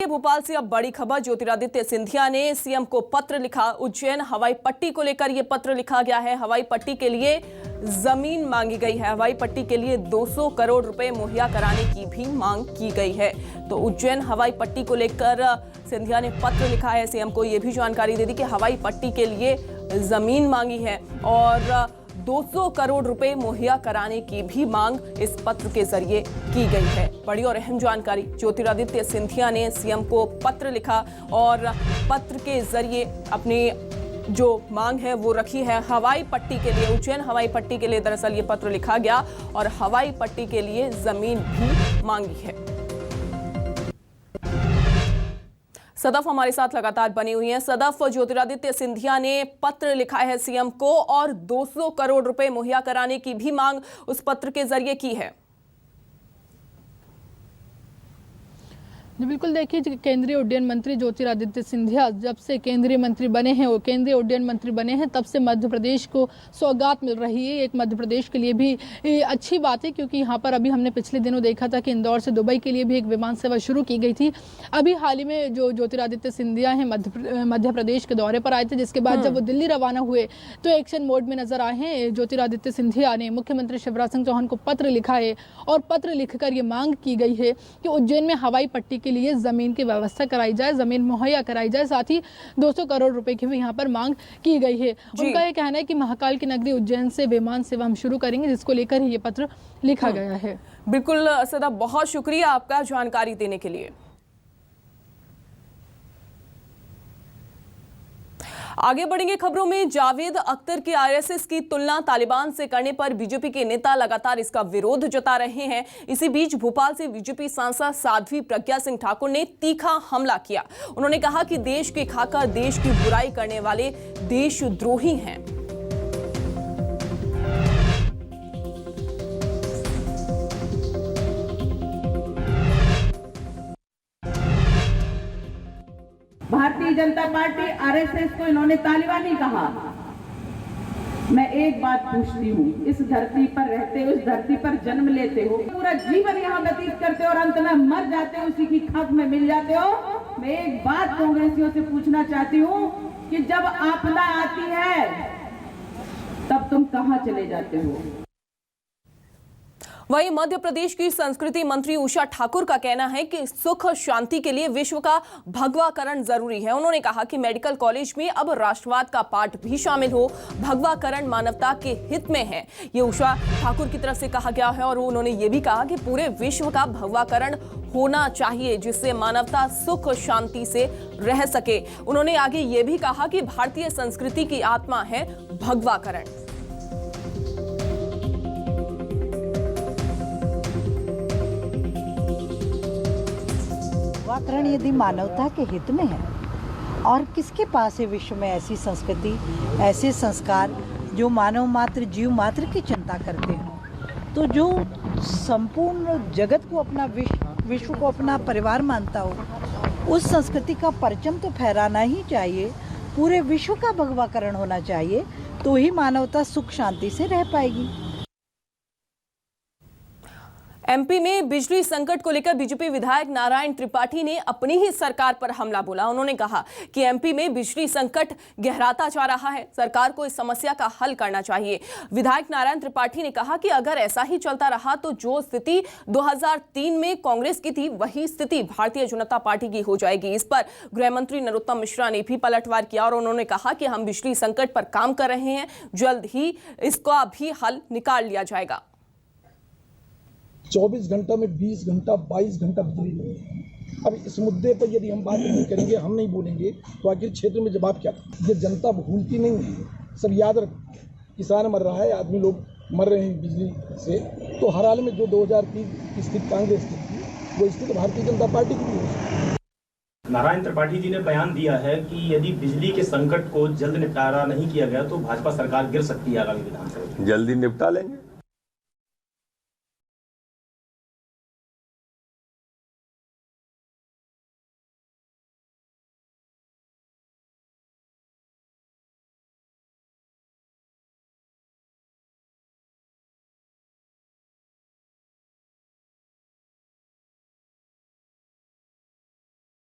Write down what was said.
भोपाल से अब बड़ी खबर। ज्योतिरादित्य सिंधिया ने सीएम को पत्र लिखा। उज्जैन हवाई पट्टी को लेकर यह पत्र लिखा गया है। हवाई पट्टी के लिए जमीन मांगी गई है। हवाई पट्टी के लिए 200 करोड़ रुपए मुहैया कराने की भी मांग की गई है। तो उज्जैन हवाई पट्टी को लेकर सिंधिया ने पत्र लिखा है सीएम को। यह भी जानकारी दे दी कि हवाई पट्टी के लिए जमीन मांगी है और 200 करोड़ रुपए मुहैया कराने की भी मांग इस पत्र के जरिए की गई है। बड़ी और अहम जानकारी। ज्योतिरादित्य सिंधिया ने सीएम को पत्र लिखा और पत्र के जरिए अपनी जो मांग है वो रखी है। हवाई पट्टी के लिए, उज्जैन हवाई पट्टी के लिए दरअसल ये पत्र लिखा गया और हवाई पट्टी के लिए जमीन भी मांगी है। सदफ हमारे साथ लगातार बनी हुई हैं। सदफ, ज्योतिरादित्य सिंधिया ने पत्र लिखा है सीएम को और 200 करोड़ रुपए मुहैया कराने की भी मांग उस पत्र के जरिए की है। जी बिल्कुल, देखिए केंद्रीय उड्डयन मंत्री ज्योतिरादित्य सिंधिया जब से केंद्रीय मंत्री बने हैं, वो केंद्रीय उड्डयन मंत्री बने हैं, तब से मध्य प्रदेश को सौगात मिल रही है। एक मध्य प्रदेश के लिए भी अच्छी बात है, क्योंकि यहाँ पर अभी हमने पिछले दिनों देखा था कि इंदौर से दुबई के लिए भी एक विमान सेवा शुरू की गई थी। अभी हाल ही में जो ज्योतिरादित्य सिंधिया हैं मध्य प्रदेश के दौरे पर आए थे, जिसके बाद जब वो दिल्ली रवाना हुए तो एक्शन मोड में नजर आए हैं। ज्योतिरादित्य सिंधिया ने मुख्यमंत्री शिवराज सिंह चौहान को पत्र लिखा है और पत्र लिखकर ये मांग की गई है कि उज्जैन में हवाई पट्टी के लिए जमीन की व्यवस्था कराई जाए, जमीन मुहैया कराई जाए। साथ ही 200 करोड़ रुपए की भी यहाँ पर मांग की गई है। उनका ये कहना है कि महाकाल की नगरी उज्जैन से विमान सेवा हम शुरू करेंगे, जिसको लेकर ही ये पत्र लिखा गया है। बिल्कुल सदा, बहुत शुक्रिया आपका जानकारी देने के लिए। आगे बढ़ेंगे खबरों में। जावेद अख्तर के आरएसएस की तुलना तालिबान से करने पर बीजेपी के नेता लगातार इसका विरोध जता रहे हैं। इसी बीच भोपाल से बीजेपी सांसद साध्वी प्रज्ञा सिंह ठाकुर ने तीखा हमला किया। उन्होंने कहा कि देश के खाकर देश की बुराई करने वाले देशद्रोही हैं। भारतीय जनता पार्टी आरएसएस को इन्होंने तालिबानी कहा। मैं एक बात पूछती हूँ, इस धरती पर रहते हो, इस धरती पर जन्म लेते हो, पूरा जीवन यहाँ व्यतीत करते हो और अंत में मर जाते हो, उसी की खाक में मिल जाते हो। मैं एक बात कांग्रेसियों से पूछना चाहती हूँ कि जब आपदा आती है तब तुम कहाँ चले जाते हो? वहीं मध्य प्रदेश की संस्कृति मंत्री उषा ठाकुर का कहना है कि सुख शांति के लिए विश्व का भगवाकरण जरूरी है। उन्होंने कहा कि मेडिकल कॉलेज में अब राष्ट्रवाद का पाठ भी शामिल हो। भगवाकरण मानवता के हित में है, ये उषा ठाकुर की तरफ से कहा गया है। और उन्होंने ये भी कहा कि पूरे विश्व का भगवाकरण होना चाहिए, जिससे मानवता सुख शांति से रह सके। उन्होंने आगे ये भी कहा कि भारतीय संस्कृति की आत्मा है भगवाकरण। भगवाकरण यदि मानवता के हित में है, और किसके पास है विश्व में ऐसी संस्कृति, ऐसे संस्कार जो मानव मात्र, जीव मात्र की चिंता करते हों, तो जो संपूर्ण जगत को अपना विश्व को अपना परिवार मानता हो, उस संस्कृति का परचम तो फहराना ही चाहिए। पूरे विश्व का भगवाकरण होना चाहिए, तो ही मानवता सुख शांति से रह पाएगी। एमपी में बिजली संकट को लेकर बीजेपी विधायक नारायण त्रिपाठी ने अपनी ही सरकार पर हमला बोला। उन्होंने कहा कि एमपी में बिजली संकट गहराता जा रहा है, सरकार को इस समस्या का हल करना चाहिए। विधायक नारायण त्रिपाठी ने कहा कि अगर ऐसा ही चलता रहा तो जो स्थिति 2003 में कांग्रेस की थी, वही स्थिति भारतीय जनता पार्टी की हो जाएगी। इस पर गृह मंत्री नरोत्तम मिश्रा ने भी पलटवार किया और उन्होंने कहा कि हम बिजली संकट पर काम कर रहे हैं, जल्द ही इसका भी हल निकाल लिया जाएगा। 24 घंटा में 20 घंटा 22 घंटा बिजली नहीं है। अब इस मुद्दे पर यदि हम बात नहीं करेंगे, हम नहीं बोलेंगे, तो आखिर क्षेत्र में जवाब क्या? ये जनता भूलती नहीं है, सब याद रख। किसान मर रहा है, आदमी लोग मर रहे हैं बिजली से। तो हर हाल में जो 2003 की स्थिति कांग्रेस की थी, वो स्थिति भारतीय जनता पार्टी की भी हो। नारायण त्रिपाठी जी ने बयान दिया है कि यदि बिजली के संकट को जल्द निपटारा नहीं किया गया तो भाजपा सरकार गिर सकती है आगामी विधानसभा। जल्दी निपटा लेंगे।